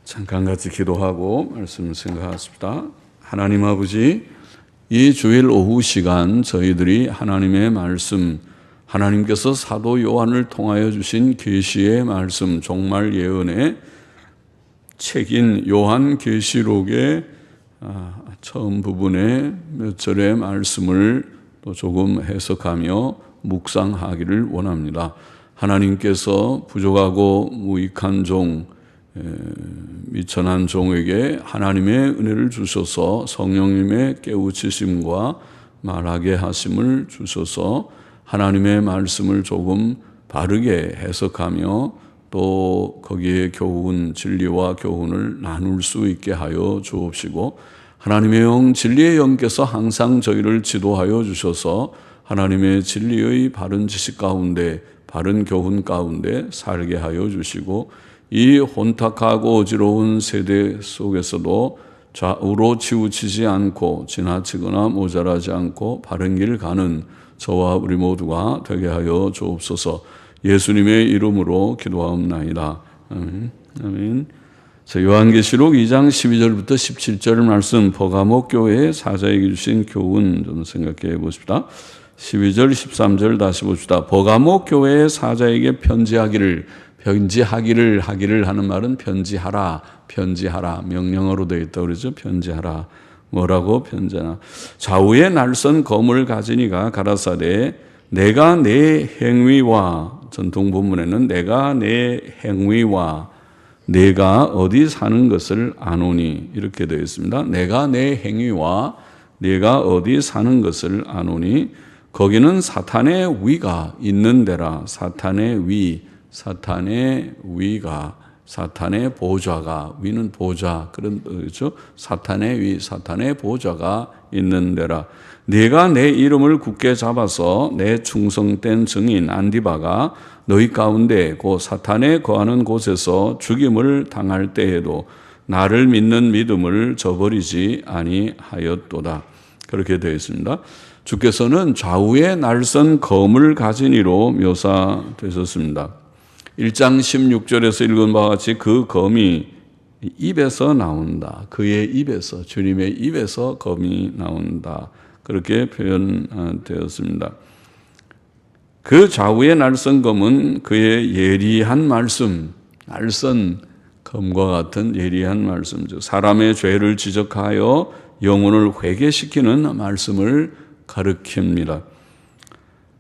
잠깐 같이 기도하고 말씀 생각하십니다. 하나님 아버지, 이 주일 오후 시간 저희들이 하나님의 말씀, 하나님께서 사도 요한을 통하여 주신 계시의 말씀, 종말 예언의 책인 요한계시록의 처음 부분의 몇 절의 말씀을 또 조금 해석하며 묵상하기를 원합니다. 하나님께서 부족하고 무익한 종, 미천한 종에게 하나님의 은혜를 주셔서 성령님의 깨우치심과 말하게 하심을 주셔서 하나님의 말씀을 조금 바르게 해석하며 또 거기에 교훈, 진리와 교훈을 나눌 수 있게 하여 주옵시고, 하나님의 영, 진리의 영께서 항상 저희를 지도하여 주셔서 하나님의 진리의 바른 지식 가운데, 바른 교훈 가운데 살게 하여 주시고, 이 혼탁하고 어지러운 세대 속에서도 좌우로 치우치지 않고 지나치거나 모자라지 않고 바른 길 가는 저와 우리 모두가 되게 하여 주옵소서. 예수님의 이름으로 기도하옵나이다. 아멘. 아멘. 자, 요한계시록 2장 12절부터 17절 말씀, 버가모 교회의 사자에게 주신 교훈 좀 생각해 보십시다. 12절, 13절 다시 봅시다. 버가모 교회의 사자에게 편지하기를 하는 말은 편지하라, 명령어로 되어 있다고 그러죠. 편지하라. 뭐라고 편지하나? 좌우에 날선 검을 가진 이가 가라사대, 내가 내 행위와, 전통 본문에는 내가 내 행위와 내가 어디 사는 것을 아노니, 이렇게 되어 있습니다. 내가 내 행위와 내가 어디 사는 것을 아노니, 거기는 사탄의 위가 있는 데라. 사탄의 위가, 사탄의 보좌가, 위는 보좌, 그런 거죠. 사탄의 위, 사탄의 보좌가 있는 데라. 네가 내 이름을 굳게 잡아서 내 충성된 증인 안디바가 너희 가운데 곧 사탄에 거하는 곳에서 죽임을 당할 때에도 나를 믿는 믿음을 저버리지 아니하였도다. 그렇게 되어 있습니다. 주께서는 좌우에 날선 검을 가진 이로 묘사되셨습니다. 1장 16절에서 읽은 바와 같이 그 검이 입에서 나온다. 그의 입에서, 주님의 입에서 검이 나온다. 그렇게 표현되었습니다. 그 좌우에 날선 검은 그의 예리한 말씀, 날선 검과 같은 예리한 말씀, 즉 사람의 죄를 지적하여 영혼을 회개시키는 말씀을 가르칩니다.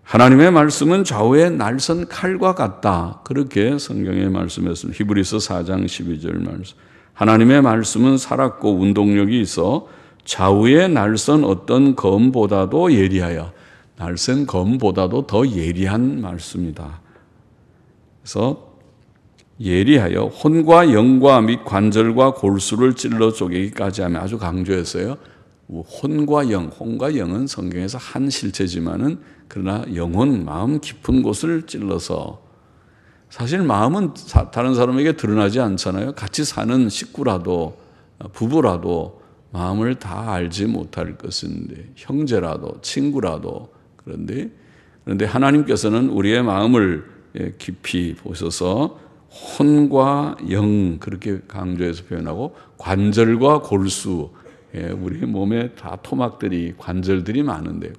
하나님의 말씀은 좌우에 날선 칼과 같다. 그렇게 성경에 말씀했습니다. 히브리서 4장 12절 말씀. 하나님의 말씀은 살았고 운동력이 있어 좌우에 날선 어떤 검보다도 예리하여, 날선 검보다도 더 예리한 말씀이다. 그래서 예리하여 혼과 영과 및 관절과 골수를 찔러 쪼개기까지 하며, 아주 강조했어요. 혼과 영은 성경에서 한 실체지만은 그러나 영혼, 마음 깊은 곳을 찔러서, 사실 마음은 다른 사람에게 드러나지 않잖아요. 같이 사는 식구라도, 부부라도 마음을 다 알지 못할 것인데, 형제라도, 친구라도. 그런데 하나님께서는 우리의 마음을 깊이 보셔서 혼과 영, 그렇게 강조해서 표현하고, 관절과 골수, 우리 몸에 다 토막들이, 관절들이 많은데,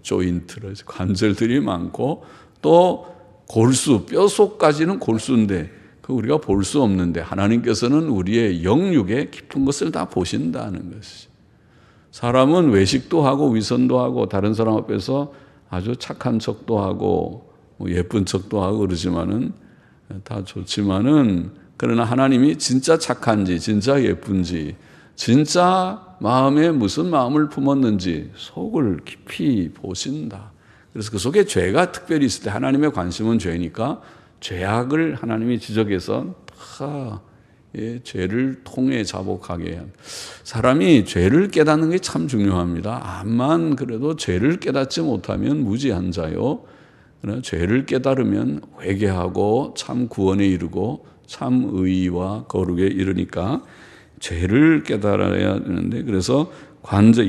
조인트로 관절들이 많고, 또 골수, 뼈속까지는 골수인데 그 우리가 볼 수 없는데 하나님께서는 우리의 영육의 깊은 것을 다 보신다는 것이죠. 사람은 외식도 하고 위선도 하고 다른 사람 앞에서 아주 착한 척도 하고 예쁜 척도 하고 그러지만은 다 좋지만은, 그러나 하나님이 진짜 착한지, 진짜 예쁜지, 진짜 마음에 무슨 마음을 품었는지 속을 깊이 보신다. 그래서 그 속에 죄가 특별히 있을 때, 하나님의 관심은 죄니까 죄악을 하나님이 지적해서 다 죄를 통해 자복하게 해야 합니다. 사람이 죄를 깨닫는 게 참 중요합니다. 암만 그래도 죄를 깨닫지 못하면 무지한 자요. 그러나 죄를 깨달으면 회개하고 참 구원에 이르고 참 의와 거룩에 이르니까 죄를 깨달아야 되는데, 그래서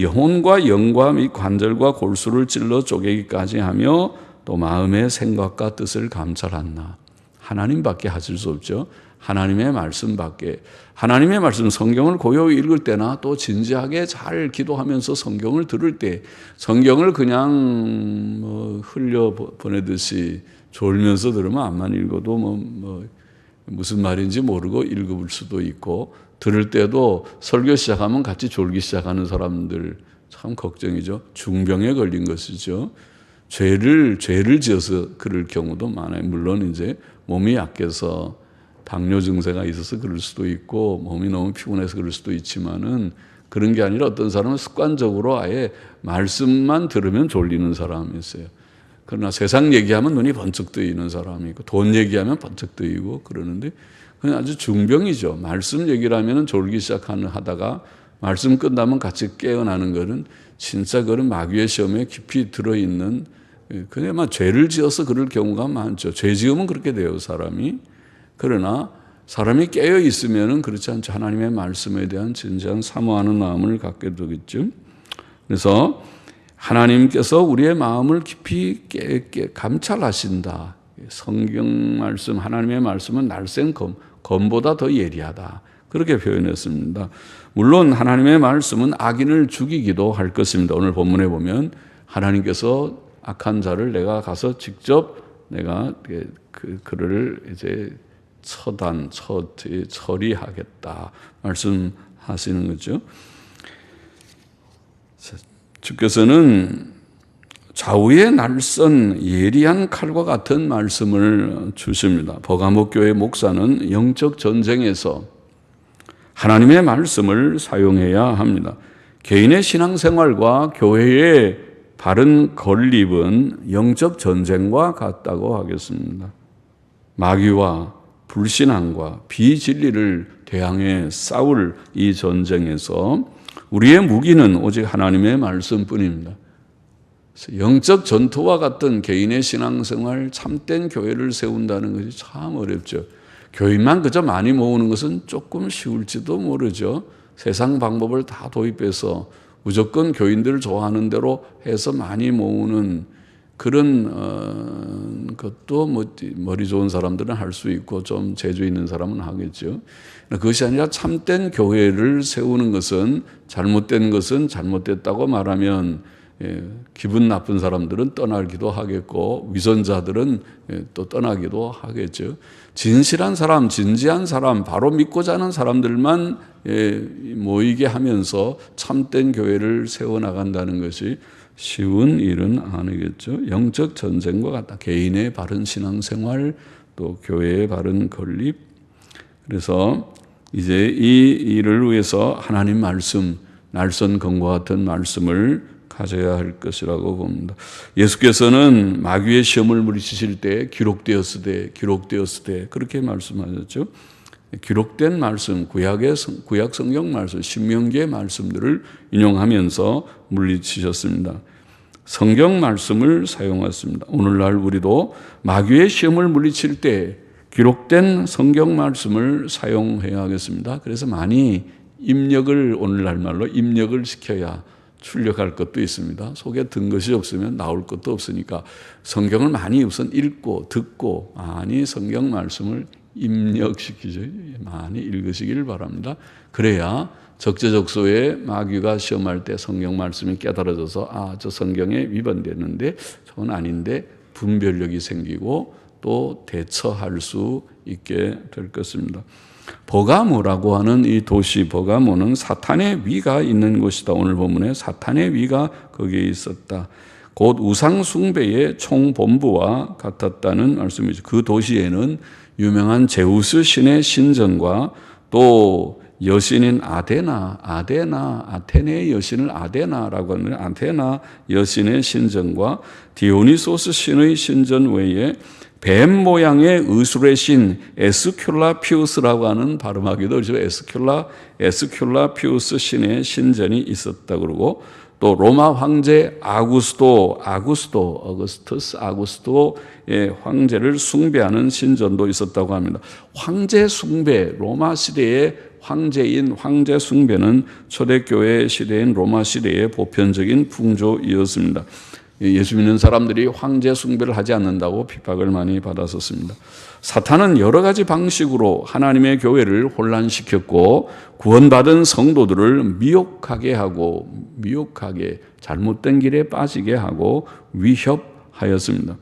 영혼과 영과 및 관절과 골수를 찔러 쪼개기까지 하며 또 마음의 생각과 뜻을 감찰한다. 하나님밖에 하실 수 없죠. 하나님의 말씀밖에. 하나님의 말씀, 성경을 고요히 읽을 때나 또 진지하게 잘 기도하면서 성경을 들을 때 성경을 그냥 흘려 보내듯이 졸면서 들으면 앞만 읽어도 무슨 말인지 모르고 읽을 수도 있고, 들을 때도 설교 시작하면 같이 졸기 시작하는 사람들 참 걱정이죠. 중병에 걸린 것이죠. 죄를 지어서 그럴 경우도 많아요. 물론 이제 몸이 약해서 당뇨 증세가 있어서 그럴 수도 있고 몸이 너무 피곤해서 그럴 수도 있지만은, 그런 게 아니라 어떤 사람은 습관적으로 아예 말씀만 들으면 졸리는 사람이 있어요. 그러나 세상 얘기하면 눈이 번쩍 뜨이는 사람이 있고, 돈 얘기하면 번쩍 뜨이고 그러는데, 그건 아주 중병이죠. 말씀 얘기를 하면 졸기 하다가 말씀 끝나면 같이 깨어나는 것은 진짜 그런 마귀의 시험에 깊이 들어있는, 그냥 죄를 지어서 그럴 경우가 많죠. 죄 지으면 그렇게 돼요, 사람이. 그러나 사람이 깨어 있으면은 그렇지 않죠. 하나님의 말씀에 대한 진지한 사모하는 마음을 갖게 되겠죠. 그래서 하나님께서 우리의 마음을 깊이 감찰하신다. 성경 말씀, 하나님의 말씀은 날쌘 검보다 더 예리하다. 그렇게 표현했습니다. 물론 하나님의 말씀은 악인을 죽이기도 할 것입니다. 오늘 본문에 보면 하나님께서 악한 자를 내가 가서 직접 내가 그를 이제 처리하겠다 말씀하시는 거죠. 주께서는 좌우의 날선 예리한 칼과 같은 말씀을 주십니다. 버가모 교회 목사는 영적 전쟁에서 하나님의 말씀을 사용해야 합니다. 개인의 신앙생활과 교회의 바른 건립은 영적 전쟁과 같다고 하겠습니다. 마귀와 불신앙과 비진리를 대항해 싸울 이 전쟁에서 우리의 무기는 오직 하나님의 말씀뿐입니다. 영적 전투와 같은 개인의 신앙생활, 참된 교회를 세운다는 것이 참 어렵죠. 교인만 그저 많이 모으는 것은 조금 쉬울지도 모르죠. 세상 방법을 다 도입해서 무조건 교인들을 좋아하는 대로 해서 많이 모으는 그런 것도 머리 좋은 사람들은 할 수 있고 좀 재주 있는 사람은 하겠죠. 그것이 아니라 참된 교회를 세우는 것은 잘못됐다고 말하면 기분 나쁜 사람들은 떠나기도 하겠고 위선자들은 또 떠나기도 하겠죠. 진실한 사람, 진지한 사람, 바로 믿고자 하는 사람들만 모이게 하면서 참된 교회를 세워나간다는 것이 쉬운 일은 아니겠죠. 영적 전쟁과 같다. 개인의 바른 신앙생활, 또 교회의 바른 건립. 그래서 이제 이 일을 위해서 하나님 말씀, 날선 검과 같은 말씀을 가져야 할 것이라고 봅니다. 예수께서는 마귀의 시험을 물리치실 때 기록되었으되 그렇게 말씀하셨죠. 기록된 말씀, 구약 성경 말씀, 신명기의 말씀들을 인용하면서 물리치셨습니다. 성경 말씀을 사용했습니다. 오늘날 우리도 마귀의 시험을 물리칠 때 기록된 성경 말씀을 사용해야 하겠습니다. 그래서 많이 오늘날 말로 입력을 시켜야 출력할 것도 있습니다. 속에 든 것이 없으면 나올 것도 없으니까 성경을 많이 우선 읽고 듣고 많이 성경 말씀을 입력시키죠. 많이 읽으시기를 바랍니다. 그래야 적재적소에 마귀가 시험할 때 성경 말씀이 깨달아져서 저 성경에 위반됐는데 저건 아닌데 분별력이 생기고 또 대처할 수 있게 될 것입니다. 버가모라고 하는 이 도시 버가모는 사탄의 위가 있는 곳이다. 오늘 본문에 사탄의 위가 거기에 있었다. 곧 우상 숭배의 총본부와 같았다는 말씀이죠. 그 도시에는 유명한 제우스 신의 신전과 또 여신인 아테네의 여신을 아데나라고 하는 아테나 여신의 신전과 디오니소스 신의 신전 외에 뱀 모양의 의술의 신 에스큘라피우스라고 하는 발음하기도 어렵죠. 에스큘라피우스 신의 신전이 있었다 그러고, 또 로마 황제 어거스투스 아구스토의 황제를 숭배하는 신전도 있었다고 합니다. 황제 숭배, 로마 시대의 황제 숭배는 초대교회 시대인 로마 시대의 보편적인 풍조이었습니다. 예수 믿는 사람들이 황제 숭배를 하지 않는다고 핍박을 많이 받았었습니다. 사탄은 여러 가지 방식으로 하나님의 교회를 혼란시켰고 구원받은 성도들을 미혹하게 잘못된 길에 빠지게 하고 위협하였습니다.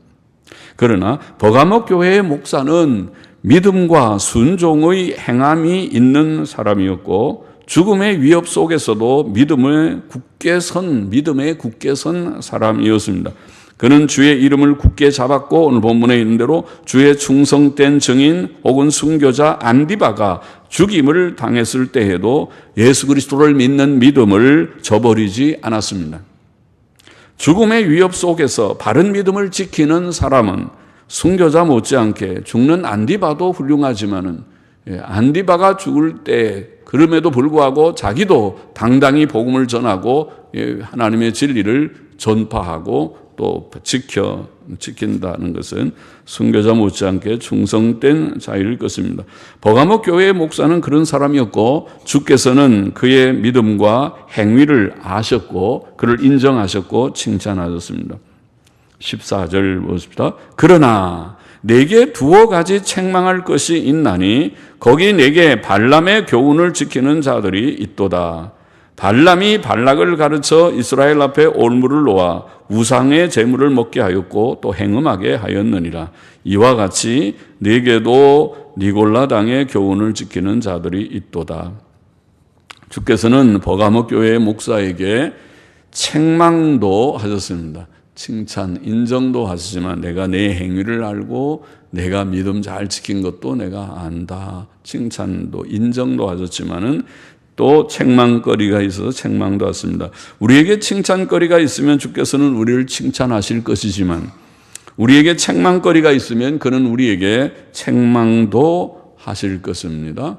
그러나 버가모 교회의 목사는 믿음과 순종의 행함이 있는 사람이었고 죽음의 위협 속에서도 믿음에 굳게 선 사람이었습니다. 그는 주의 이름을 굳게 잡았고 오늘 본문에 있는 대로 주의 충성된 증인 혹은 순교자 안디바가 죽임을 당했을 때에도 예수 그리스도를 믿는 믿음을 저버리지 않았습니다. 죽음의 위협 속에서 바른 믿음을 지키는 사람은 순교자 못지않게 죽는 안디바도 훌륭하지만은 안디바가 죽을 때 그럼에도 불구하고 자기도 당당히 복음을 전하고 하나님의 진리를 전파하고 또 지킨다는 것은 순교자 못지않게 충성된 자일 것입니다. 버가모 교회의 목사는 그런 사람이었고 주께서는 그의 믿음과 행위를 아셨고 그를 인정하셨고 칭찬하셨습니다. 14절 보십시다. 그러나 내게 두어 가지 책망할 것이 있나니 거기 내게 발람의 교훈을 지키는 자들이 있도다. 발람이 발락을 가르쳐 이스라엘 앞에 올무를 놓아 우상의 제물을 먹게 하였고 또 행음하게 하였느니라. 이와 같이 내게도 니골라 당의 교훈을 지키는 자들이 있도다. 주께서는 버가모 교회의 목사에게 책망도 하셨습니다. 칭찬, 인정도 하시지만 내가 내 행위를 알고 내가 믿음 잘 지킨 것도 내가 안다. 칭찬도 인정도 하셨지만은 또 책망거리가 있어서 책망도 하십니다. 우리에게 칭찬거리가 있으면 주께서는 우리를 칭찬하실 것이지만 우리에게 책망거리가 있으면 그는 우리에게 책망도 하실 것입니다.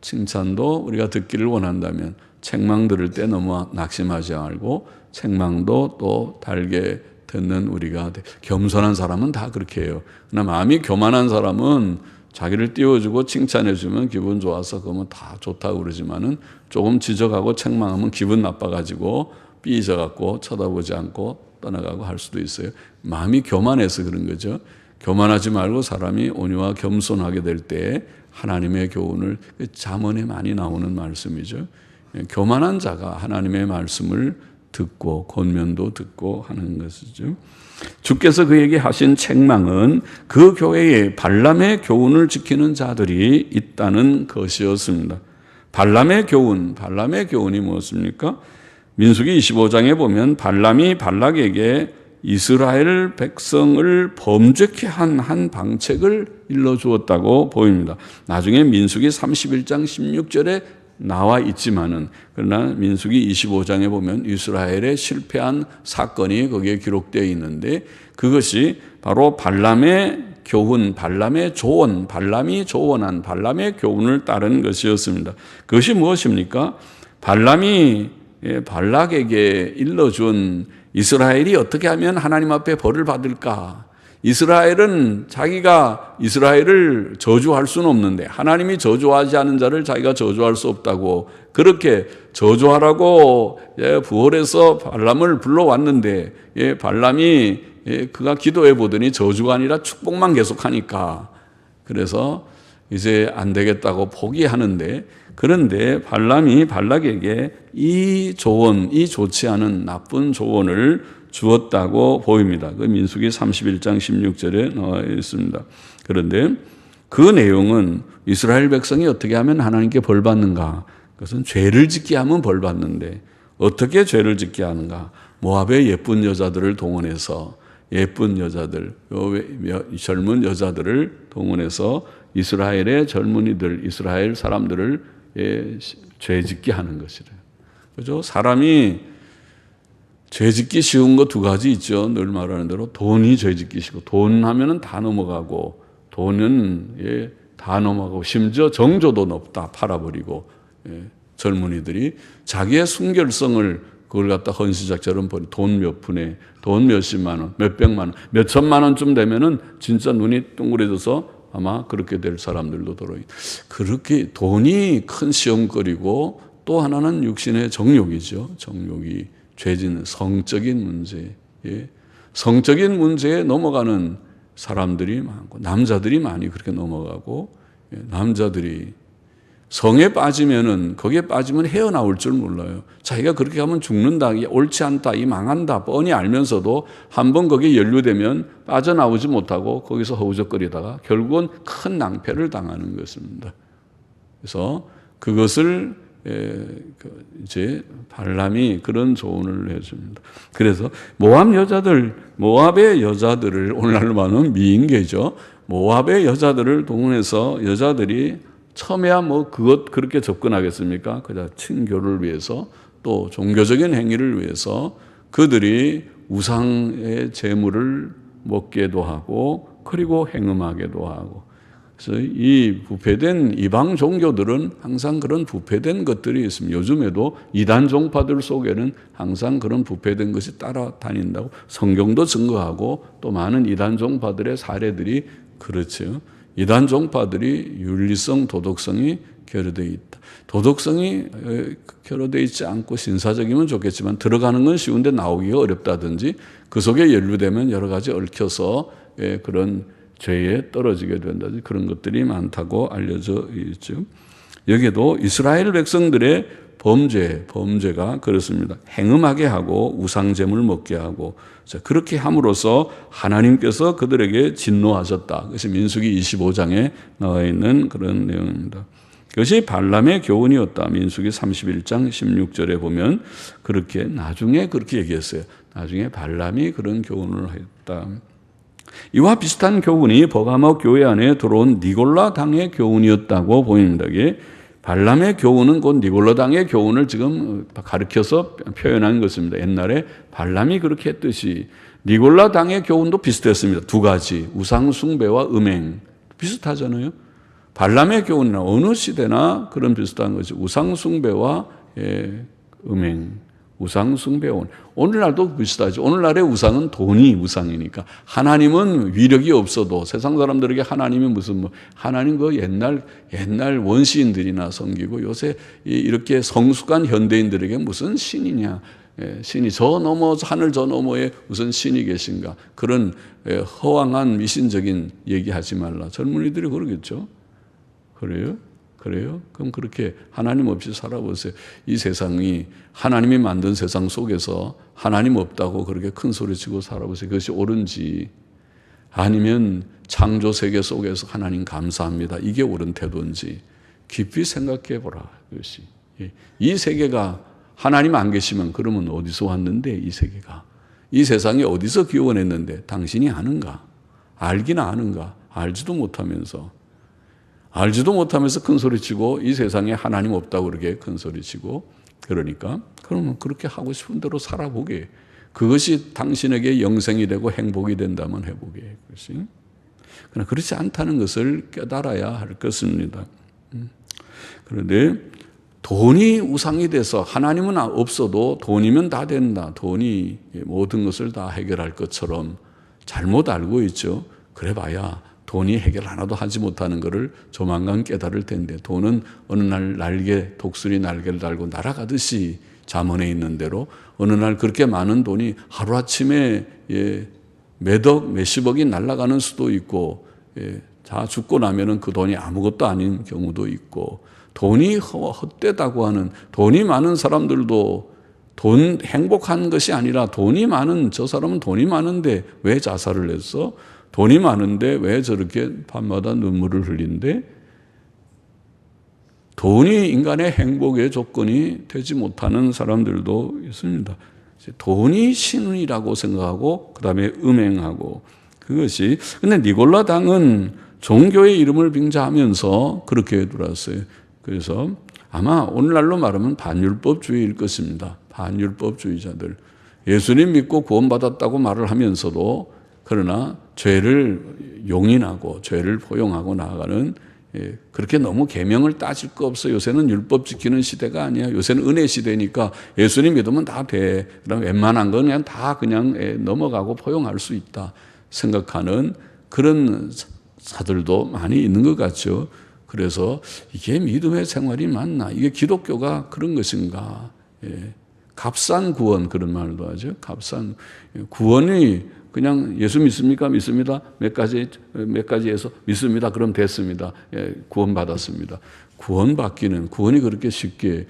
칭찬도 우리가 듣기를 원한다면 책망 들을 때 너무 낙심하지 말고 책망도 또 달게 듣는 우리가 겸손한 사람은 다 그렇게 해요. 그러나 마음이 교만한 사람은 자기를 띄워주고 칭찬해주면 기분 좋아서 그러면 다 좋다고 그러지만은 조금 지적하고 책망하면 기분 나빠가지고 삐져갖고 쳐다보지 않고 떠나가고 할 수도 있어요. 마음이 교만해서 그런 거죠. 교만하지 말고 사람이 온유와 겸손하게 될 때 하나님의 교훈을 잠언에 많이 나오는 말씀이죠. 교만한 자가 하나님의 말씀을 듣고 권면도 듣고 하는 것이죠. 주께서 그에게 하신 책망은 그 교회에 발람의 교훈을 지키는 자들이 있다는 것이었습니다. 발람의 교훈이 무엇입니까? 민수기 25장에 보면 발람이 발락에게 이스라엘 백성을 범죄케 한 방책을 일러주었다고 보입니다. 나중에 민수기 31장 16절에 나와 있지만은 그러나 민수기 25장에 보면 이스라엘의 실패한 사건이 거기에 기록되어 있는데 그것이 바로 발람의 교훈, 발람의 조언, 발람이 조언한 발람의 교훈을 따른 것이었습니다. 그것이 무엇입니까? 발람이 발락에게 일러준 이스라엘이 어떻게 하면 하나님 앞에 벌을 받을까? 이스라엘은 자기가 이스라엘을 저주할 수는 없는데 하나님이 저주하지 않은 자를 자기가 저주할 수 없다고 그렇게 저주하라고 부활해서 발람을 불러왔는데 발람이 그가 기도해 보더니 저주가 아니라 축복만 계속하니까 그래서 이제 안 되겠다고 포기하는데 그런데 발람이 발락에게 이 조언, 이 좋지 않은 나쁜 조언을 주었다고 보입니다. 그 민수기 31장 16절에 나와 있습니다. 그런데 그 내용은 이스라엘 백성이 어떻게 하면 하나님께 벌 받는가? 그것은 죄를 짓게 하면 벌 받는데 어떻게 죄를 짓게 하는가? 모압의 예쁜 여자들을 동원해서 예쁜 여자들, 젊은 여자들을 동원해서 이스라엘의 젊은이들, 이스라엘 사람들을 죄 짓게 하는 것이래요. 그죠? 사람이 죄 짓기 쉬운 거 두 가지 있죠. 늘 말하는 대로 돈이 죄 짓기 쉬고 돈 하면은 다 넘어가고 돈은 다 넘어가고 심지어 정조도 높다 팔아버리고 젊은이들이 자기의 순결성을 그걸 갖다 헌시작처럼 버리 돈 몇 푼에 돈 몇십만 원, 몇백만 원, 몇천만 원쯤 되면은 진짜 눈이 둥그레져서 아마 그렇게 될 사람들도 들어요. 그렇게 돈이 큰 시험거리고 또 하나는 육신의 정욕이죠. 정욕이 죄짓는 성적인 문제 성적인 문제에 넘어가는 사람들이 많고 남자들이 많이 그렇게 넘어가고 남자들이 성에 빠지면은 거기에 빠지면 헤어나올 줄 몰라요. 자기가 그렇게 하면 죽는다, 옳지 않다, 이 망한다 뻔히 알면서도 한번 거기에 연루되면 빠져나오지 못하고 거기서 허우적거리다가 결국은 큰 낭패를 당하는 것입니다. 그래서 그것을 이제 발람이 그런 조언을 해줍니다. 그래서 모압의 여자들을 오늘날로 말하면 미인계죠. 모압의 여자들을 동원해서 여자들이 처음에야 그렇게 접근하겠습니까? 그냥 친교를 위해서 또 종교적인 행위를 위해서 그들이 우상의 제물을 먹게도 하고 그리고 행음하게도 하고 그래서 이 부패된 이방 종교들은 항상 그런 부패된 것들이 있습니다. 요즘에도 이단 종파들 속에는 항상 그런 부패된 것이 따라다닌다고 성경도 증거하고 또 많은 이단 종파들의 사례들이 그렇죠. 이단 종파들이 윤리성, 도덕성이 결여되어 있다. 도덕성이 결여되어 있지 않고 신사적이면 좋겠지만 들어가는 건 쉬운데 나오기가 어렵다든지 그 속에 연루되면 여러 가지 얽혀서 그런 죄에 떨어지게 된다든지 그런 것들이 많다고 알려져 있죠. 여기에도 이스라엘 백성들의 범죄가 그렇습니다. 행음하게 하고 우상제물 먹게 하고 그렇게 함으로써 하나님께서 그들에게 진노하셨다. 그것이 민수기 25장에 나와 있는 그런 내용입니다. 그것이 발람의 교훈이었다. 민수기 31장 16절에 보면 그렇게 나중에 그렇게 얘기했어요. 나중에 발람이 그런 교훈을 했다. 이와 비슷한 교훈이 버가모 교회 안에 들어온 니골라 당의 교훈이었다고 보입니다. 이게 발람의 교훈은 곧 니골라 당의 교훈을 지금 가르쳐서 표현한 것입니다. 옛날에 발람이 그렇게 했듯이 니골라 당의 교훈도 비슷했습니다. 두 가지, 우상 숭배와 음행 비슷하잖아요. 발람의 교훈이나 어느 시대나 그런 비슷한 것이 우상 숭배와 음행, 우상 숭배원. 오늘날도 비슷하죠. 오늘날의 우상은 돈이 우상이니까 하나님은 위력이 없어도 세상 사람들에게 하나님이 무슨 하나님 그 옛날 원시인들이나 섬기고 요새 이렇게 성숙한 현대인들에게 무슨 신이냐. 신이 하늘 저 너머에 무슨 신이 계신가. 그런 허황한 미신적인 얘기하지 말라. 젊은이들이 그러겠죠. 그래요? 그럼 그렇게 하나님 없이 살아보세요. 이 세상이 하나님이 만든 세상 속에서 하나님 없다고 그렇게 큰 소리치고 살아보세요. 그것이 옳은지 아니면 창조 세계 속에서 하나님 감사합니다. 이게 옳은 태도인지 깊이 생각해 보라. 그것이 이 세계가 하나님 안 계시면 그러면 어디서 왔는데 이 세계가 이 세상이 어디서 기원했는데 당신이 아는가? 알기나 아는가? 알지도 못하면서 큰 소리치고 이 세상에 하나님 없다고 그렇게 큰 소리치고 그러면 그렇게 하고 싶은 대로 살아보게. 그것이 당신에게 영생이 되고 행복이 된다면 해보게. 그러나 그렇지 않다는 것을 깨달아야 할 것입니다. 그런데 돈이 우상이 돼서 하나님은 없어도 돈이면 다 된다. 돈이 모든 것을 다 해결할 것처럼 잘못 알고 있죠. 그래봐야 돈이 해결 하나도 하지 못하는 것을 조만간 깨달을 텐데 돈은 어느 날 독수리 날개를 달고 날아가듯이 잠언에 있는 대로 어느 날 그렇게 많은 돈이 하루아침에 몇십억이 날아가는 수도 있고 다 죽고 나면은 그 돈이 아무것도 아닌 경우도 있고 돈이 헛되다고 하는 돈이 많은 사람들도 행복한 것이 아니라 돈이 많은 저 사람은 돈이 많은데 왜 자살을 했어? 돈이 많은데 왜 저렇게 밤마다 눈물을 흘린대? 돈이 인간의 행복의 조건이 되지 못하는 사람들도 있습니다. 돈이 신이라고 생각하고 그 다음에 음행하고 그것이 근데 니골라 당은 종교의 이름을 빙자하면서 그렇게 돌았어요. 그래서 아마 오늘날로 말하면 반율법주의일 것입니다. 반율법주의자들 예수님 믿고 구원받았다고 말을 하면서도 그러나 죄를 용인하고 죄를 포용하고 나아가는 그렇게 너무 계명을 따질 거 없어. 요새는 율법 지키는 시대가 아니야. 요새는 은혜 시대니까 예수님 믿으면 다 돼. 그다음 웬만한 건 그냥 다 그냥 넘어가고 포용할 수 있다 생각하는 그런 사들도 많이 있는 것 같죠. 그래서 이게 믿음의 생활이 맞나? 이게 기독교가 그런 것인가? 값싼 구원 그런 말도 하죠. 값싼 구원이 그냥 예수 믿습니까? 믿습니다. 몇 가지에서 믿습니다. 그럼 됐습니다. 구원받았습니다. 구원받기는 구원이 그렇게 쉽게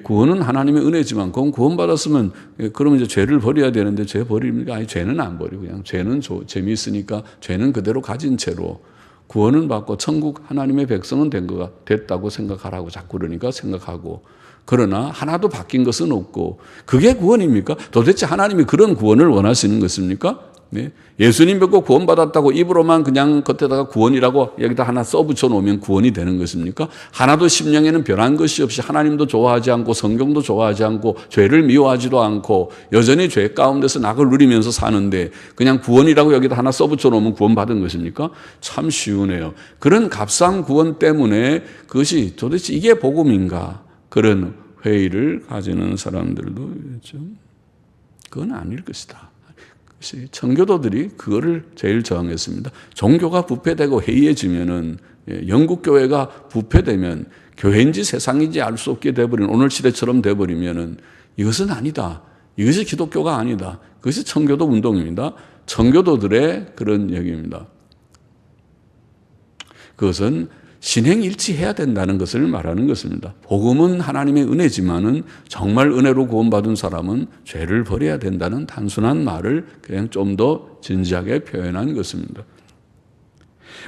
구원은 하나님의 은혜지만 구원받았으면 그러면 이제 죄를 버려야 되는데 죄 버립니까? 아니 죄는 안 버리고 그냥 죄는 재미있으니까 죄는 그대로 가진 채로 구원은 받고 천국 하나님의 백성은 됐다고 생각하라고 자꾸 그러니까 생각하고 그러나 하나도 바뀐 것은 없고 그게 구원입니까? 도대체 하나님이 그런 구원을 원하시는 것입니까? 네. 예수님 믿고 구원받았다고 입으로만 그냥 겉에다가 구원이라고 여기다 하나 써붙여 놓으면 구원이 되는 것입니까? 하나도 심령에는 변한 것이 없이 하나님도 좋아하지 않고 성경도 좋아하지 않고 죄를 미워하지도 않고 여전히 죄 가운데서 낙을 누리면서 사는데 그냥 구원이라고 여기다 하나 써붙여 놓으면 구원받은 것입니까? 참 쉬우네요. 그런 값싼 구원 때문에 그것이 도대체 이게 복음인가? 그런 회의를 가지는 사람들도 있죠. 그건 아닐 것이다. 청교도들이 그거를 제일 저항했습니다. 종교가 부패되고 해이해지면은 영국 교회가 부패되면 교회인지 세상인지 알 수 없게 돼버리는 오늘 시대처럼 돼버리면은 이것은 아니다. 이것이 기독교가 아니다. 그것이 청교도 운동입니다. 청교도들의 그런 얘기입니다. 그것은 신행일치해야 된다는 것을 말하는 것입니다. 복음은 하나님의 은혜지만은 정말 은혜로 구원받은 사람은 죄를 버려야 된다는 단순한 말을 그냥 좀 더 진지하게 표현한 것입니다.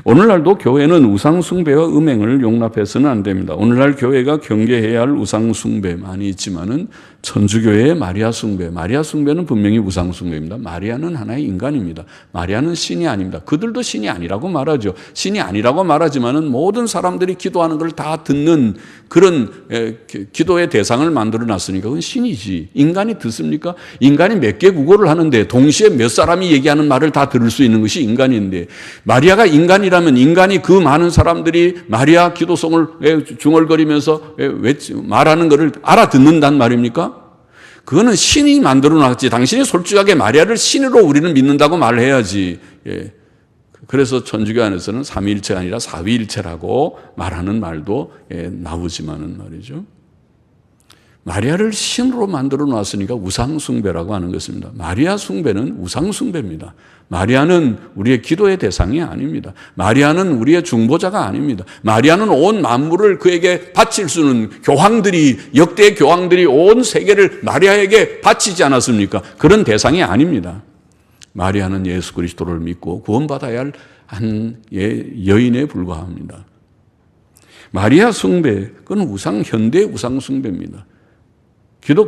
오늘날도 교회는 우상숭배와 음행을 용납해서는 안 됩니다. 오늘날 교회가 경계해야 할 우상숭배 많이 있지만은 천주교회의 마리아 숭배는 분명히 우상숭배입니다. 마리아는 하나의 인간입니다. 마리아는 신이 아닙니다. 그들도 신이 아니라고 말하죠. 신이 아니라고 말하지만은 모든 사람들이 기도하는 걸 다 듣는 그런 기도의 대상을 만들어 놨으니까 그건 신이지. 인간이 듣습니까? 인간이 몇 개 국어를 하는데 동시에 몇 사람이 얘기하는 말을 다 들을 수 있는 것이 인간인데 마리아가 인간이라면 인간이 그 많은 사람들이 마리아 기도송을 중얼거리면서 말하는 것을 알아듣는단 말입니까? 그거는 신이 만들어 놨지. 당신이 솔직하게 마리아를 신으로 우리는 믿는다고 말해야지. 그래서 천주교 안에서는 삼위일체가 아니라 사위일체라고 말하는 말도 나오지만은 말이죠. 마리아를 신으로 만들어 놨으니까 우상숭배라고 하는 것입니다. 마리아 숭배는 우상숭배입니다. 마리아는 우리의 기도의 대상이 아닙니다. 마리아는 우리의 중보자가 아닙니다. 마리아는 온 만물을 그에게 바칠 수 있는 역대 교황들이 온 세계를 마리아에게 바치지 않았습니까? 그런 대상이 아닙니다. 마리아는 예수 그리스도를 믿고 구원받아야 할 한 여인에 불과합니다. 마리아 숭배, 그건 현대 우상 숭배입니다.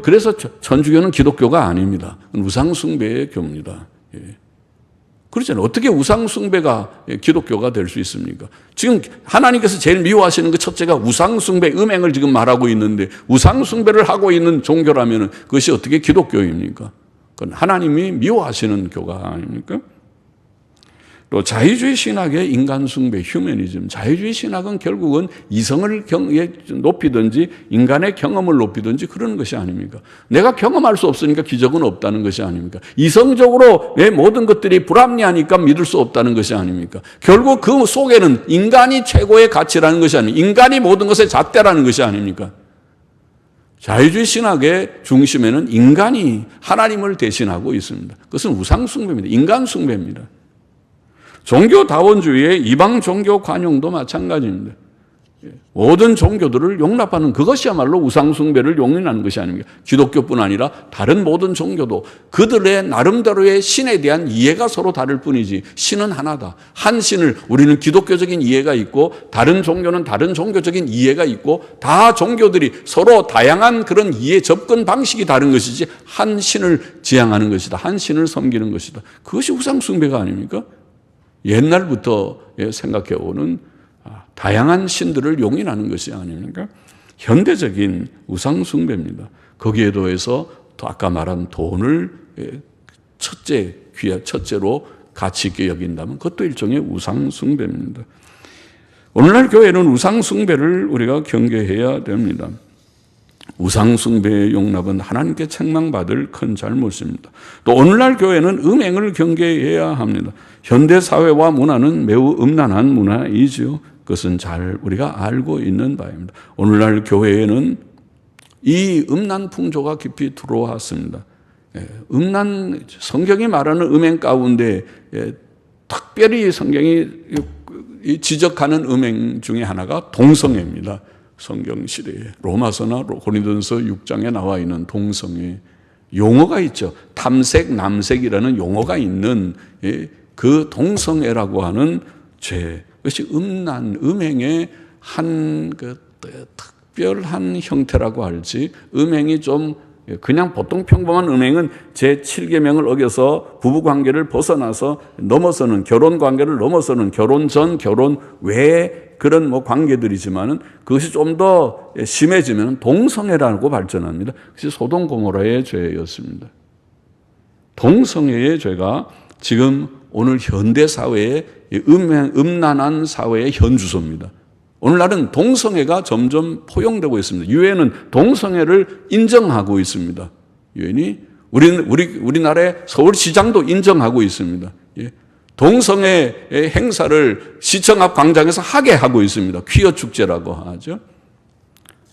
그래서 천주교는 기독교가 아닙니다. 우상 숭배의 교입니다. 그렇잖아요. 어떻게 우상 숭배가 기독교가 될 수 있습니까? 지금 하나님께서 제일 미워하시는 그 첫째가 우상 숭배, 음행을 지금 말하고 있는데 우상 숭배를 하고 있는 종교라면 그것이 어떻게 기독교입니까? 그건 하나님이 미워하시는 교가 아닙니까? 또 자유주의 신학의 인간 숭배, 휴머니즘. 자유주의 신학은 결국은 이성을 높이든지 인간의 경험을 높이든지 그러는 것이 아닙니까? 내가 경험할 수 없으니까 기적은 없다는 것이 아닙니까? 이성적으로 내 모든 것들이 불합리하니까 믿을 수 없다는 것이 아닙니까? 결국 그 속에는 인간이 최고의 가치라는 것이 아닙니까? 인간이 모든 것의 잣대라는 것이 아닙니까? 자유주의 신학의 중심에는 인간이 하나님을 대신하고 있습니다. 그것은 우상숭배입니다. 인간숭배입니다. 종교다원주의의 이방 종교 관용도 마찬가지입니다. 모든 종교들을 용납하는 그것이야말로 우상숭배를 용인하는 것이 아닙니까? 기독교뿐 아니라 다른 모든 종교도 그들의 나름대로의 신에 대한 이해가 서로 다를 뿐이지 신은 하나다. 한 신을 우리는 기독교적인 이해가 있고 다른 종교는 다른 종교적인 이해가 있고 다 종교들이 서로 다양한 그런 이해 접근 방식이 다른 것이지 한 신을 지향하는 것이다. 한 신을 섬기는 것이다. 그것이 우상숭배가 아닙니까? 옛날부터 생각해오는 다양한 신들을 용인하는 것이 아닙니까? 현대적인 우상숭배입니다. 거기에 더해서 아까 말한 돈을 첫째로 가치 있게 여긴다면 그것도 일종의 우상숭배입니다. 오늘날 교회는 우상숭배를 우리가 경계해야 됩니다. 우상숭배의 용납은 하나님께 책망받을 큰 잘못입니다. 또 오늘날 교회는 음행을 경계해야 합니다. 현대사회와 문화는 매우 음란한 문화이지요. 그것은 잘 우리가 알고 있는 바입니다. 오늘날 교회에는 이 음란 풍조가 깊이 들어왔습니다. 성경이 말하는 음행 가운데 특별히 성경이 지적하는 음행 중에 하나가 동성애입니다. 성경 시대에 로마서나 고린도전서 6장에 나와 있는 동성애 용어가 있죠. 탐색, 남색이라는 용어가 있는 그 동성애라고 하는 죄, 그것이 음행의 한 특별한 형태라고 할지, 음행이 좀 그냥 보통 평범한 음행은 제7계명을 어겨서 부부관계를 벗어나서 넘어서는, 결혼관계를 넘어서는 결혼 전, 결혼 외의 그런 관계들이지만은 그것이 좀 더 심해지면 동성애라고 발전합니다. 그것이 소돔 고모라의 죄였습니다. 동성애의 죄가 지금 오늘 현대 사회의 음란한 사회의 현주소입니다. 오늘날은 동성애가 점점 포용되고 있습니다. 유엔은 동성애를 인정하고 있습니다. 유엔이 우리나라의 서울시장도 인정하고 있습니다. 동성애 행사를 시청 앞 광장에서 하게 하고 있습니다. 퀴어 축제라고 하죠.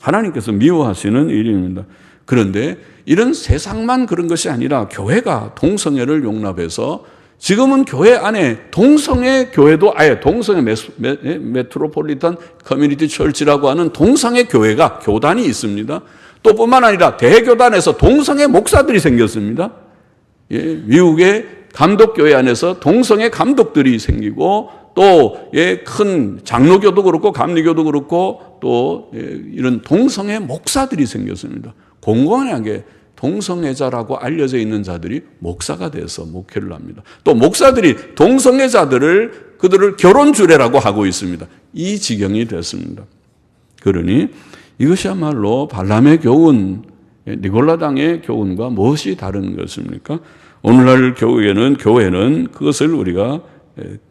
하나님께서 미워하시는 일입니다. 그런데 이런 세상만 그런 것이 아니라 교회가 동성애를 용납해서 지금은 교회 안에 동성애 교회도 아예 동성애 메트로폴리탄 커뮤니티 철치라고 하는 동성애 교회가 교단이 있습니다. 또 뿐만 아니라 대교단에서 동성애 목사들이 생겼습니다. 미국의 감독교회 안에서 동성애 감독들이 생기고 또 큰 장로교도 그렇고 감리교도 그렇고 또 이런 동성애 목사들이 생겼습니다. 공공하게 동성애자라고 알려져 있는 자들이 목사가 돼서 목회를 합니다. 또 목사들이 동성애자들을 그들을 결혼주례라고 하고 있습니다. 이 지경이 됐습니다. 그러니 이것이야말로 발람의 교훈, 니골라당의 교훈과 무엇이 다른 것입니까? 오늘날 교회는 그것을 우리가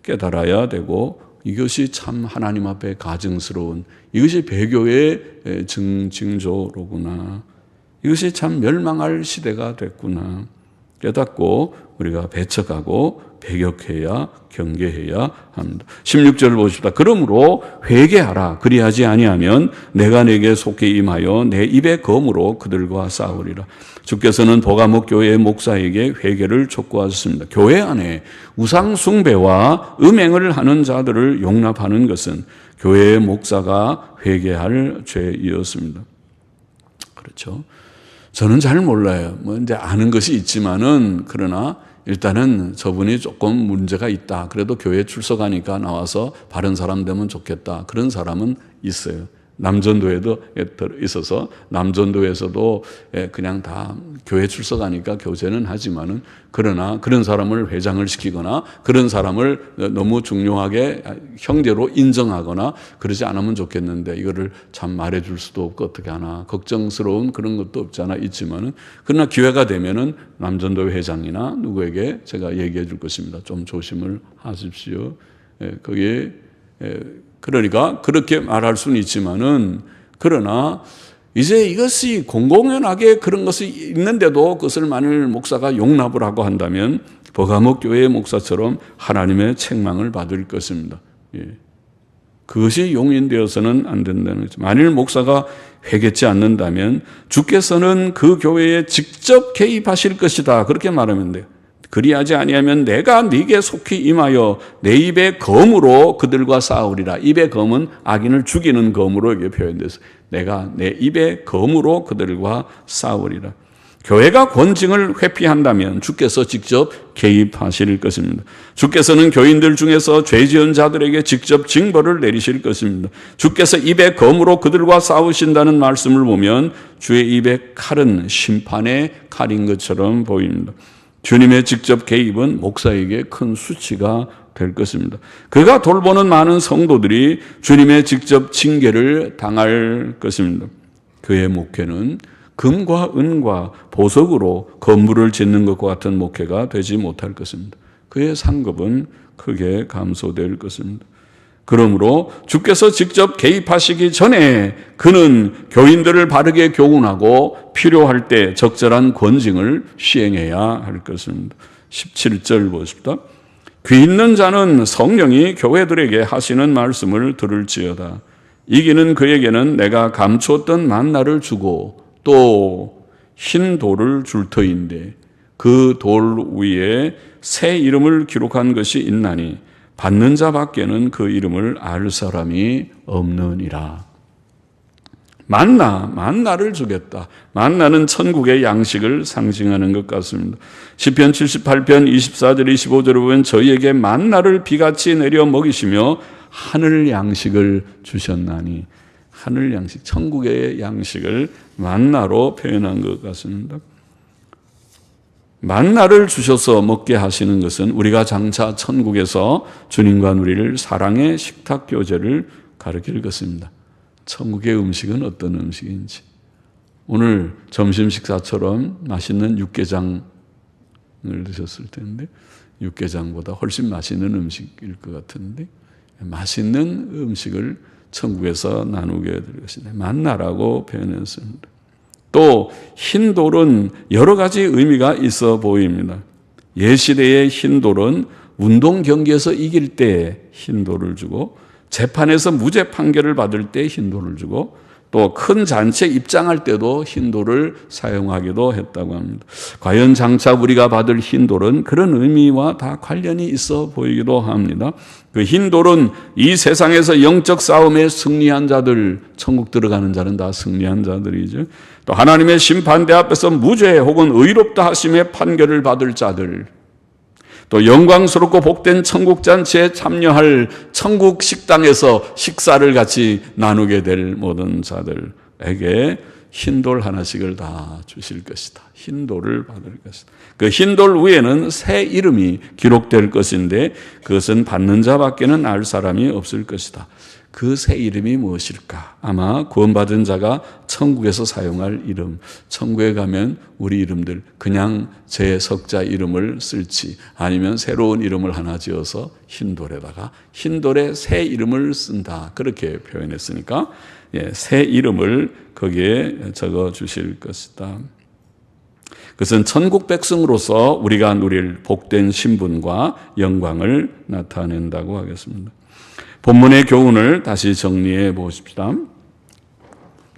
깨달아야 되고 이것이 참 하나님 앞에 가증스러운, 이것이 배교의 징조로구나. 이것이 참 멸망할 시대가 됐구나 깨닫고 우리가 배척하고 배격해야 경계해야 합니다. 16절을 보십시다. 그러므로 회개하라. 그리하지 아니하면 내가 내게 속히 임하여 내 입의 검으로 그들과 싸우리라. 주께서는 보가목 교회의 목사에게 회개를 촉구하셨습니다. 교회 안에 우상 숭배와 음행을 하는 자들을 용납하는 것은 교회의 목사가 회개할 죄이었습니다. 그렇죠. 저는 잘 몰라요. 이제 아는 것이 있지만은, 그러나 일단은 저분이 조금 문제가 있다. 그래도 교회 출석하니까 나와서 바른 사람 되면 좋겠다. 그런 사람은 있어요. 남전도에도 있어서 남전도에서도 그냥 다 교회 출석하니까 교제는 하지만은, 그러나 그런 사람을 회장을 시키거나 그런 사람을 너무 중요하게 형제로 인정하거나 그러지 않으면 좋겠는데 이거를 참 말해줄 수도 없고 어떻게 하나 걱정스러운 그런 것도 없지 않아 있지만은, 그러나 기회가 되면은 남전도 회장이나 누구에게 제가 얘기해 줄 것입니다. 좀 조심을 하십시오. 거기에 그러니까 그렇게 말할 수는 있지만은, 그러나 이제 이것이 공공연하게 그런 것이 있는데도 그것을 만일 목사가 용납을 하고 한다면 버가목 교회의 목사처럼 하나님의 책망을 받을 것입니다. 그것이 용인되어서는 안 된다는 거죠. 만일 목사가 회개치 않는다면 주께서는 그 교회에 직접 개입하실 것이다. 그렇게 말하면 돼요. 그리하지 아니하면 내가 네게 속히 임하여 내 입의 검으로 그들과 싸우리라. 입의 검은 악인을 죽이는 검으로 이게 표현돼서 내가 내 입의 검으로 그들과 싸우리라. 교회가 권징을 회피한다면 주께서 직접 개입하실 것입니다. 주께서는 교인들 중에서 죄 지은 자들에게 직접 징벌을 내리실 것입니다. 주께서 입의 검으로 그들과 싸우신다는 말씀을 보면 주의 입의 칼은 심판의 칼인 것처럼 보입니다. 주님의 직접 개입은 목사에게 큰 수치가 될 것입니다. 그가 돌보는 많은 성도들이 주님의 직접 징계를 당할 것입니다. 그의 목회는 금과 은과 보석으로 건물을 짓는 것과 같은 목회가 되지 못할 것입니다. 그의 상급은 크게 감소될 것입니다. 그러므로 주께서 직접 개입하시기 전에 그는 교인들을 바르게 교훈하고 필요할 때 적절한 권징을 시행해야 할 것입니다. 17절 보십시다. 귀 있는 자는 성령이 교회들에게 하시는 말씀을 들을지어다. 이기는 그에게는 내가 감추었던 만나를 주고 또 흰 돌을 줄 터인데 그 돌 위에 새 이름을 기록한 것이 있나니 받는 자밖에는 그 이름을 알 사람이 없느니라. 만나를 주겠다. 만나는 천국의 양식을 상징하는 것 같습니다. 시편 78편 24절 25절에 보면 저희에게 만나를 비같이 내려 먹이시며 하늘 양식을 주셨나니, 하늘 양식, 천국의 양식을 만나로 표현한 것 같습니다. 만나를 주셔서 먹게 하시는 것은 우리가 장차 천국에서 주님과 우리를 사랑의 식탁 교제를 가르칠 것입니다. 천국의 음식은 어떤 음식인지, 오늘 점심 식사처럼 맛있는 육개장을 드셨을 텐데 육개장보다 훨씬 맛있는 음식일 것 같은데, 맛있는 음식을 천국에서 나누게 될 것이다. 만나라고 표현했습니다. 또 흰 돌은 여러 가지 의미가 있어 보입니다. 옛시대의 흰 돌은 운동 경기에서 이길 때 흰 돌을 주고, 재판에서 무죄 판결을 받을 때 흰 돌을 주고, 또 큰 잔치에 입장할 때도 흰 돌을 사용하기도 했다고 합니다. 과연 장차 우리가 받을 흰 돌은 그런 의미와 다 관련이 있어 보이기도 합니다. 그 흰 돌은 이 세상에서 영적 싸움에 승리한 자들, 천국 들어가는 자는 다 승리한 자들이죠. 또 하나님의 심판대 앞에서 무죄 혹은 의롭다 하심의 판결을 받을 자들, 또 영광스럽고 복된 천국 잔치에 참여할 천국 식당에서 식사를 같이 나누게 될 모든 자들에게 흰돌 하나씩을 다 주실 것이다. 흰돌을 받을 것이다. 그 흰돌 위에는 새 이름이 기록될 것인데 그것은 받는 자밖에는 알 사람이 없을 것이다. 그 새 이름이 무엇일까? 아마 구원받은 자가 천국에서 사용할 이름, 천국에 가면 우리 이름들 그냥 제 석자 이름을 쓸지 아니면 새로운 이름을 하나 지어서 흰돌에다가 흰돌에 새 이름을 쓴다, 그렇게 표현했으니까 새 이름을 거기에 적어 주실 것이다. 그것은 천국 백성으로서 우리가 누릴 복된 신분과 영광을 나타낸다고 하겠습니다. 본문의 교훈을 다시 정리해 보십시다.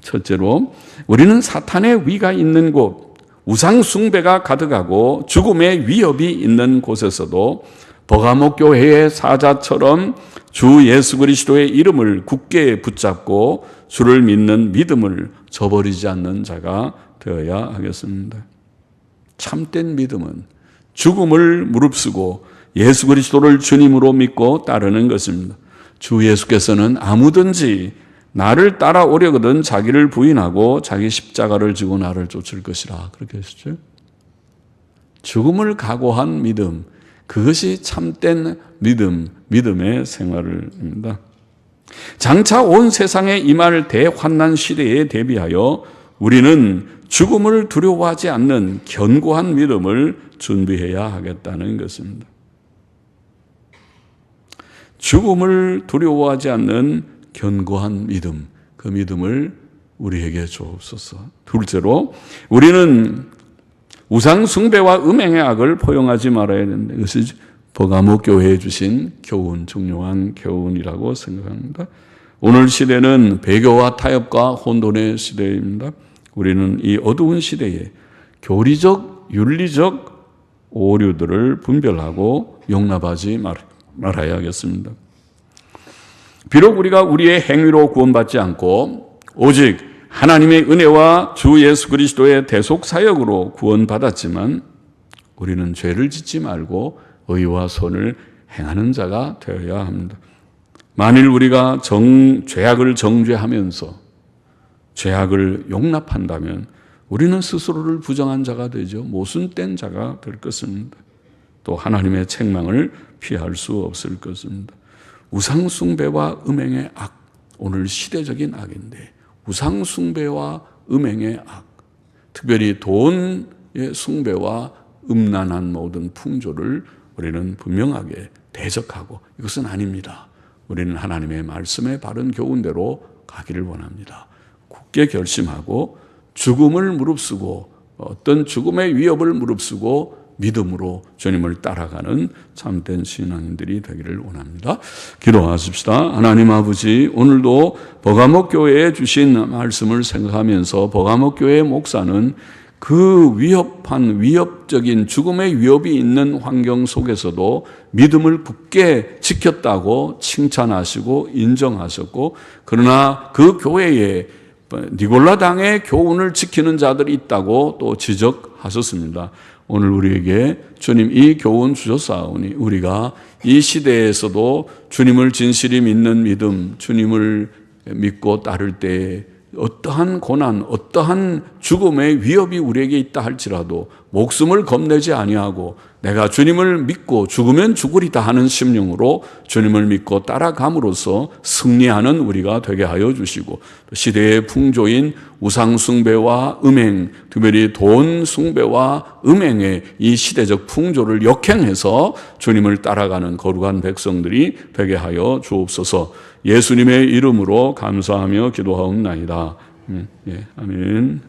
첫째로, 우리는 사탄의 위가 있는 곳, 우상 숭배가 가득하고 죽음의 위협이 있는 곳에서도 버가모 교회의 사자처럼 주 예수 그리스도의 이름을 굳게 붙잡고 주를 믿는 믿음을 저버리지 않는 자가 되어야 하겠습니다. 참된 믿음은 죽음을 무릅쓰고 예수 그리스도를 주님으로 믿고 따르는 것입니다. 주 예수께서는 아무든지 나를 따라오려거든 자기를 부인하고 자기 십자가를 지고 나를 쫓을 것이라, 그렇게 하시죠. 죽음을 각오한 믿음, 그것이 참된 믿음, 믿음의 생활입니다. 장차 온 세상에 임할 대환난 시대에 대비하여 우리는 죽음을 두려워하지 않는 견고한 믿음을 준비해야 하겠다는 것입니다. 죽음을 두려워하지 않는 견고한 믿음, 그 믿음을 우리에게 주옵소서. 둘째로, 우리는 우상 숭배와 음행의 악을 포용하지 말아야 되는데, 이것이 버가모 교회에 주신 교훈, 중요한 교훈이라고 생각합니다. 오늘 시대는 배교와 타협과 혼돈의 시대입니다. 우리는 이 어두운 시대에 교리적, 윤리적 오류들을 분별하고 용납하지 말아야 하겠습니다. 비록 우리가 우리의 행위로 구원받지 않고 오직 하나님의 은혜와 주 예수 그리스도의 대속 사역으로 구원받았지만 우리는 죄를 짓지 말고 의와 선을 행하는 자가 되어야 합니다. 만일 우리가 죄악을 정죄하면서 죄악을 용납한다면 우리는 스스로를 부정한 자가 되죠. 모순된 자가 될 것입니다. 또 하나님의 책망을 피할 수 없을 것입니다. 우상 숭배와 음행의 악, 오늘 시대적인 악인데 우상 숭배와 음행의 악, 특별히 돈의 숭배와 음란한 모든 풍조를 우리는 분명하게 대적하고 이것은 아닙니다. 우리는 하나님의 말씀의 바른 교훈대로 가기를 원합니다. 굳게 결심하고 죽음을 무릅쓰고 어떤 죽음의 위협을 무릅쓰고 믿음으로 주님을 따라가는 참된 신앙인들이 되기를 원합니다. 기도하십시다. 하나님 아버지, 오늘도 버가목 교회에 주신 말씀을 생각하면서 버가목 교회의 목사는 그 위협적인 죽음의 위협이 있는 환경 속에서도 믿음을 굳게 지켰다고 칭찬하시고 인정하셨고, 그러나 그 교회에 니골라 당의 교훈을 지키는 자들이 있다고 또 지적하셨습니다. 오늘 우리에게 주님 이 교훈 주셨사오니 우리가 이 시대에서도 주님을 진실히 믿는 믿음, 주님을 믿고 따를 때 어떠한 고난, 어떠한 죽음의 위협이 우리에게 있다 할지라도 목숨을 겁내지 아니하고 내가 주님을 믿고 죽으면 죽으리다 하는 심령으로 주님을 믿고 따라감으로써 승리하는 우리가 되게 하여 주시고, 시대의 풍조인 우상숭배와 음행, 특별히 돈 숭배와 음행의 이 시대적 풍조를 역행해서 주님을 따라가는 거룩한 백성들이 되게 하여 주옵소서. 예수님의 이름으로 감사하며 기도하옵나이다. 아멘.